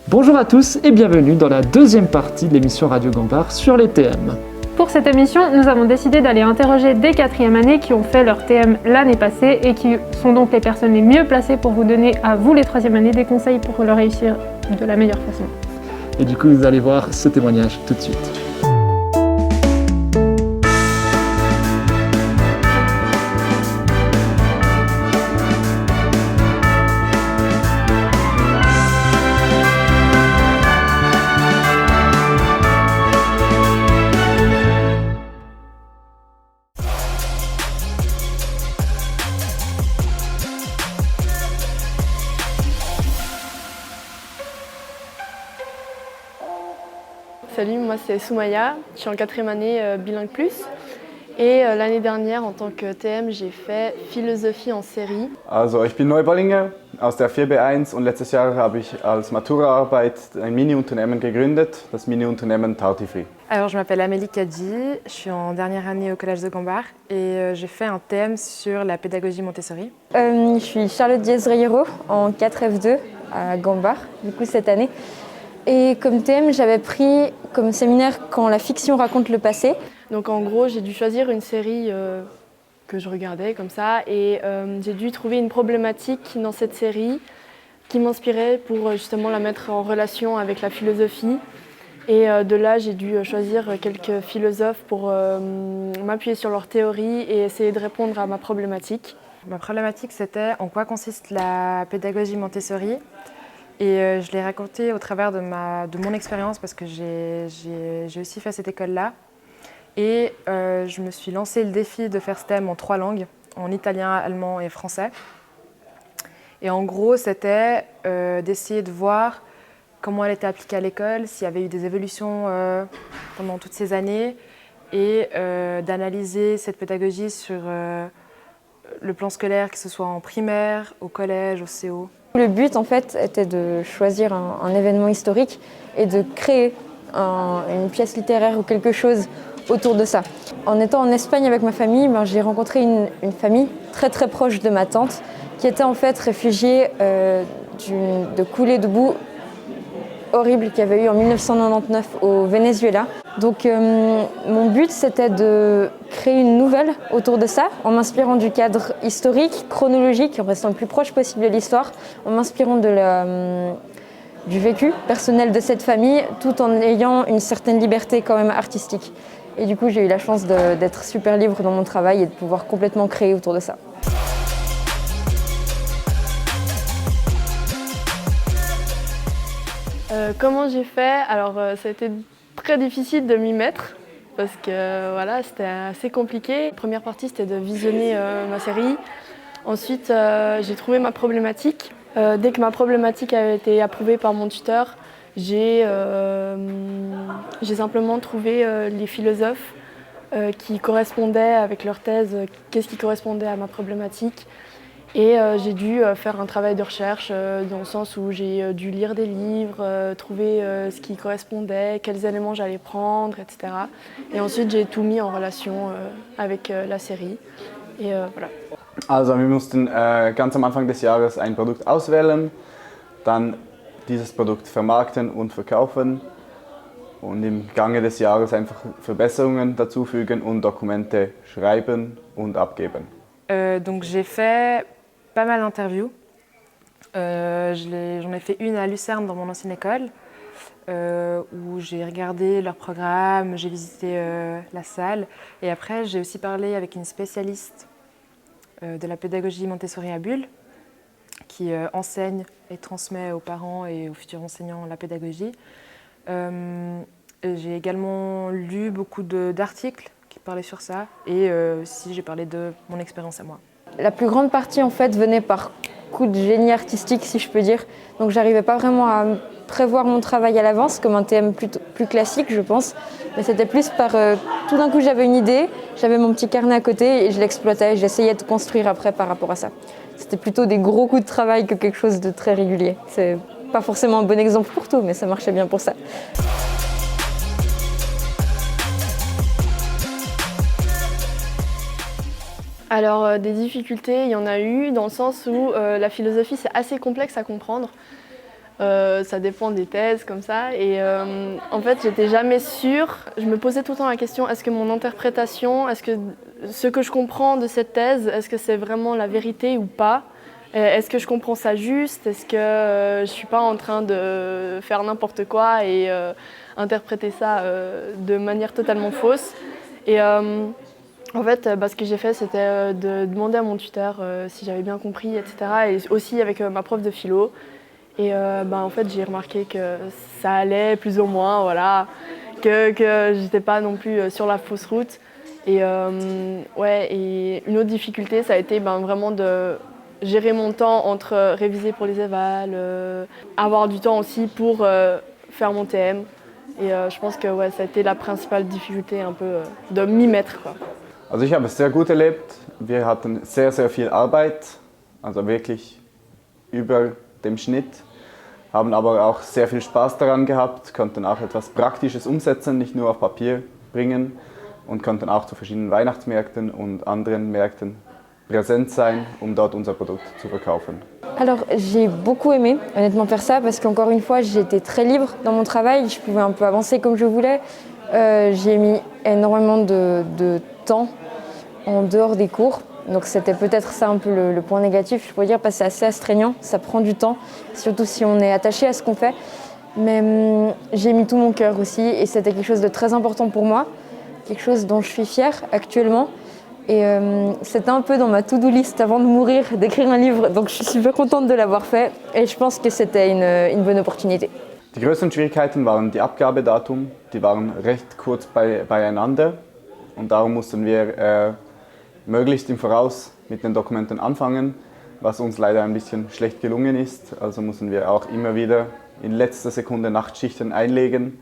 Bonjour à tous et bienvenue dans la deuxième partie de l'émission Radio Gambard sur les TM. Pour cette émission, nous avons décidé d'aller interroger des quatrièmes années qui ont fait leur TM l'année passée et qui sont donc les personnes les mieux placées pour vous donner à vous les troisième années des conseils pour le réussir de la meilleure façon. Et du coup, vous allez voir ce témoignage tout de suite. Salut, moi c'est Soumaya, je suis en quatrième année bilingue plus et l'année dernière en tant que TM j'ai fait philosophie en série. Also ich bin Neuballinger aus der 4B1 und letztes Jahr habe ich als Maturaarbeit ein Mini-Unternehmen gegründet, das Mini-Unternehmen Tartifree. Alors je m'appelle Amélie Kadji, je suis en dernière année au Collège de Gambard et j'ai fait un thème sur la pédagogie Montessori. Je suis Charlotte Diaz-Reyero en 4F2 à Gambard, du coup cette année. Et comme thème, j'avais pris comme séminaire quand la fiction raconte le passé. Donc en gros, j'ai dû choisir une série que je regardais comme ça et j'ai dû trouver une problématique dans cette série qui m'inspirait pour justement la mettre en relation avec la philosophie. Et de là, j'ai dû choisir quelques philosophes pour m'appuyer sur leurs théories et essayer de répondre à ma problématique. Ma problématique, c'était en quoi consiste la pédagogie Montessori. Et je l'ai raconté au travers de mon expérience parce que j'ai aussi fait cette école-là. Et je me suis lancé le défi de faire ce thème en 3 langues, en italien, allemand et français. Et en gros, c'était d'essayer de voir comment elle était appliquée à l'école, s'il y avait eu des évolutions pendant toutes ces années, et d'analyser cette pédagogie sur le plan scolaire, que ce soit en primaire, au collège, au CO. Le but en fait était de choisir un événement historique et de créer une pièce littéraire ou quelque chose autour de ça. En étant en Espagne avec ma famille, j'ai rencontré une famille très très proche de ma tante qui était en fait réfugiée de coulées de boue horrible qu'il y avait eu en 1999 au Venezuela. Donc mon but c'était de créer une nouvelle autour de ça en m'inspirant du cadre historique, chronologique, en restant le plus proche possible de l'histoire, en m'inspirant du vécu personnel de cette famille tout en ayant une certaine liberté quand même artistique. Et du coup j'ai eu la chance d'être super libre dans mon travail et de pouvoir complètement créer autour de ça. Comment j'ai fait? Alors ça a été très difficile de m'y mettre parce que voilà, c'était assez compliqué. La première partie c'était de visionner ma série. Ensuite j'ai trouvé ma problématique. Dès que ma problématique a été approuvée par mon tuteur, j'ai simplement trouvé les philosophes qui correspondaient avec leur thèse, qu'est-ce qui correspondait à ma problématique. Et j'ai dû faire un travail de recherche dans le sens où j'ai dû lire des livres, trouver ce qui correspondait, quels éléments j'allais prendre, etc. Et ensuite j'ai tout mis en relation avec la série. Et voilà. Also wir mussten ganz am Anfang des Jahres ein Produkt auswählen, dann dieses Produkt vermarkten und verkaufen und im Gange des Jahres einfach Verbesserungen dazufügen und Dokumente schreiben und abgeben. Donc j'ai fait pas mal d'interviews. J'en ai fait une à Lucerne dans mon ancienne école où j'ai regardé leur programme, j'ai visité la salle et après j'ai aussi parlé avec une spécialiste de la pédagogie Montessori à Bulle qui enseigne et transmet aux parents et aux futurs enseignants la pédagogie. J'ai également lu beaucoup d'articles qui parlaient sur ça et aussi j'ai parlé de mon expérience à moi. La plus grande partie en fait venait par coup de génie artistique si je peux dire. Donc j'arrivais pas vraiment à prévoir mon travail à l'avance comme un thème plus classique je pense. Mais c'était plus par tout d'un coup j'avais une idée, j'avais mon petit carnet à côté et je l'exploitais, j'essayais de construire après par rapport à ça. C'était plutôt des gros coups de travail que quelque chose de très régulier. C'est pas forcément un bon exemple pour tout mais ça marchait bien pour ça. Alors des difficultés, il y en a eu dans le sens où la philosophie c'est assez complexe à comprendre. Ça dépend des thèses comme ça. Et en fait, j'étais jamais sûre. Je me posais tout le temps la question, est-ce que mon interprétation, est-ce que ce que je comprends de cette thèse, est-ce que c'est vraiment la vérité ou pas? Est-ce que je comprends ça juste? Est-ce que je ne suis pas en train de faire n'importe quoi et interpréter ça de manière totalement fausse? Et en fait, ce que j'ai fait, c'était de demander à mon tuteur si j'avais bien compris, etc. Et aussi avec ma prof de philo. Et en fait, j'ai remarqué que ça allait plus ou moins, voilà, que je n'étais pas non plus sur la fausse route. Et, et une autre difficulté, ça a été vraiment de gérer mon temps entre réviser pour les évals, avoir du temps aussi pour faire mon TM. Et je pense que ça a été la principale difficulté, un peu de m'y mettre, quoi. Also ich habe es sehr gut erlebt. Wir hatten sehr, sehr viel Arbeit, also wirklich über dem Schnitt. Haben aber auch sehr viel Spaß daran gehabt, konnten auch etwas Praktisches umsetzen, nicht nur auf Papier bringen und konnten auch zu verschiedenen Weihnachtsmärkten und anderen Märkten präsent sein, dort unser Produkt zu verkaufen. Alors j'ai beaucoup aimé honnêtement faire ça parce qu'encore une fois j'étais très libre dans mon travail, je pouvais un peu avancer comme je voulais. J'ai mis énormément de temps en dehors des cours. Donc c'était peut-être ça un peu le point négatif, je pourrais dire, parce que c'est assez astreignant, ça prend du temps, surtout si on est attaché à ce qu'on fait. Mais j'ai mis tout mon cœur aussi et c'était quelque chose de très important pour moi, quelque chose dont je suis fière actuellement. Et c'était un peu dans ma to-do list avant de mourir d'écrire un livre, donc je suis super contente de l'avoir fait et je pense que c'était une bonne opportunité. Die größten Schwierigkeiten waren die Abgabedatum, die waren recht kurz beieinander und darum mussten wir möglichst im Voraus mit den Dokumenten anfangen, was uns leider ein bisschen schlecht gelungen ist. Also mussten wir auch immer wieder in letzter Sekunde Nachtschichten einlegen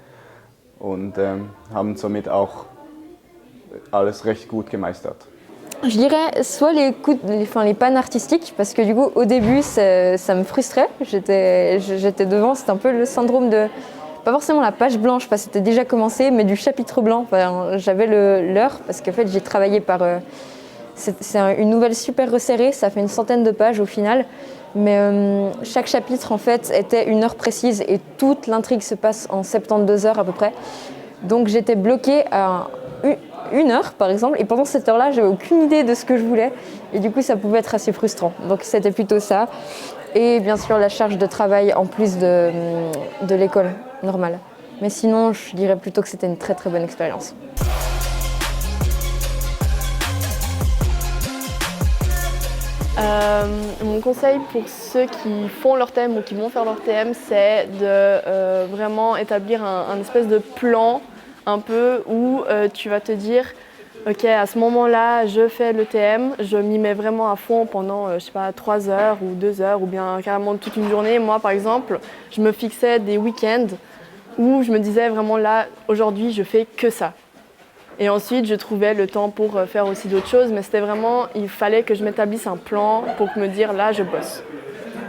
und haben somit auch alles recht gut gemeistert. Je dirais soit les pannes artistiques, parce que du coup au début ça me frustrait, j'étais devant, c'était un peu le syndrome de, pas forcément la page blanche parce que c'était déjà commencé, mais du chapitre blanc, enfin, j'avais l'heure, parce qu'en fait j'ai travaillé par... c'est une nouvelle super resserrée, ça fait une centaine de pages au final, mais chaque chapitre en fait était une heure précise et toute l'intrigue se passe en 72 heures à peu près. Donc j'étais bloquée à une heure par exemple, et pendant cette heure-là, j'avais aucune idée de ce que je voulais, et du coup ça pouvait être assez frustrant. Donc c'était plutôt ça, et bien sûr la charge de travail en plus de l'école normale. Mais sinon, je dirais plutôt que c'était une très très bonne expérience. Mon conseil pour ceux qui font leur TM ou qui vont faire leur TM, c'est de vraiment établir un espèce de plan un peu où tu vas te dire ok, à ce moment-là, je fais le TM, je m'y mets vraiment à fond pendant, je sais pas, 3 heures ou 2 heures ou bien carrément toute une journée. Moi, par exemple, je me fixais des week-ends où je me disais vraiment là, aujourd'hui, je fais que ça. Et ensuite, je trouvais le temps pour faire aussi d'autres choses, mais c'était vraiment, il fallait que je m'établisse un plan pour me dire là, je bosse.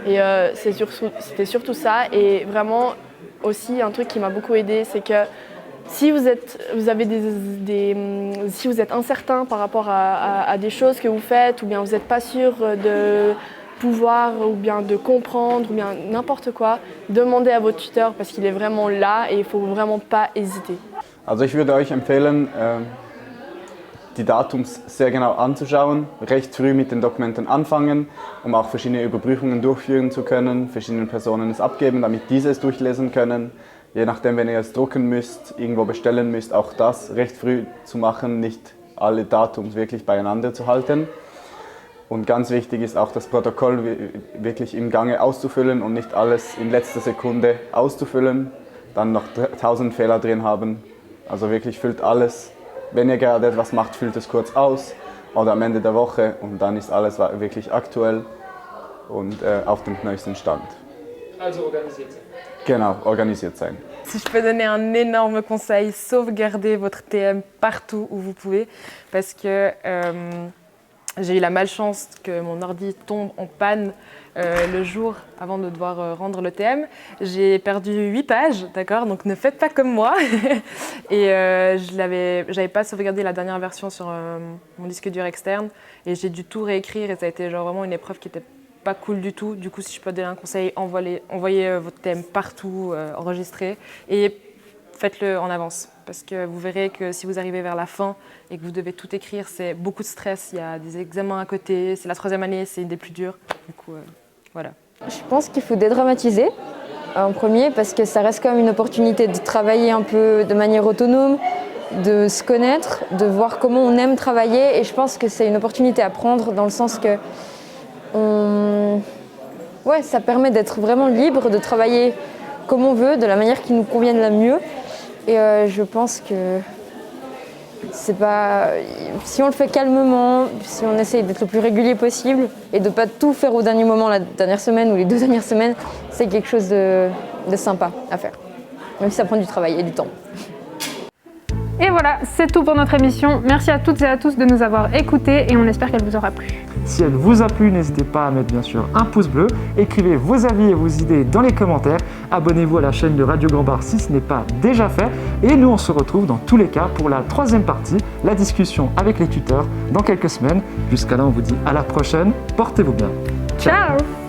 Et c'était surtout ça. Et vraiment, aussi, un truc qui m'a beaucoup aidée, c'est que si vous êtes incertain par rapport à des choses que vous faites, ou bien vous n'êtes pas sûr de pouvoir, ou bien de comprendre, ou bien n'importe quoi, demandez à votre tuteur parce qu'il est vraiment là et il ne faut vraiment pas hésiter. Also ich würde euch empfehlen, die Datums sehr genau anzuschauen, recht früh mit den Dokumenten anfangen, auch verschiedene Überprüfungen durchführen zu können, verschiedenen Personen es abgeben, damit diese es durchlesen können. Je nachdem, wenn ihr es drucken müsst, irgendwo bestellen müsst, auch das recht früh zu machen, nicht alle Datums wirklich beieinander zu halten. Und ganz wichtig ist auch das Protokoll wirklich im Gange auszufüllen und nicht alles in letzter Sekunde auszufüllen, dann noch 1000 Fehler drin haben. Also wirklich füllt alles, wenn ihr gerade etwas macht, füllt es kurz aus oder am Ende der Woche und dann ist alles wirklich aktuell und auf dem neuesten Stand. Also organisiert sein. Genau, organisiert sein. Si je peux donner un énorme conseil, sauvegardez votre TM partout où vous pouvez, parce que j'ai eu la malchance que mon ordi tombe en panne le jour avant de devoir rendre le TM. J'ai perdu 8 pages, d'accord, donc ne faites pas comme moi. Et j'avais pas sauvegardé la dernière version sur mon disque dur externe et j'ai dû tout réécrire et ça a été genre vraiment une épreuve qui était pas cool du tout. Du coup, si je peux donner un conseil, envoyez votre thème partout, enregistrez et faites-le en avance. Parce que vous verrez que si vous arrivez vers la fin et que vous devez tout écrire, c'est beaucoup de stress. Il y a des examens à côté, c'est la 3e année, c'est une des plus dures. Du coup, voilà. Je pense qu'il faut dédramatiser en premier parce que ça reste quand même une opportunité de travailler un peu de manière autonome, de se connaître, de voir comment on aime travailler et je pense que c'est une opportunité à prendre dans le sens que ça permet d'être vraiment libre, de travailler comme on veut, de la manière qui nous convienne la mieux et je pense que c'est pas... Si on le fait calmement, si on essaye d'être le plus régulier possible et de ne pas tout faire au dernier moment, la dernière semaine ou les 2 dernières semaines, c'est quelque chose de sympa à faire. Même si ça prend du travail et du temps. Et voilà, c'est tout pour notre émission. Merci à toutes et à tous de nous avoir écoutés et on espère qu'elle vous aura plu. Si elle vous a plu, n'hésitez pas à mettre bien sûr un pouce bleu, écrivez vos avis et vos idées dans les commentaires, abonnez-vous à la chaîne de Radio Gambard si ce n'est pas déjà fait, et nous on se retrouve dans tous les cas pour la 3e partie, la discussion avec les tuteurs dans quelques semaines. Jusqu'à là, on vous dit à la prochaine, portez-vous bien. Ciao.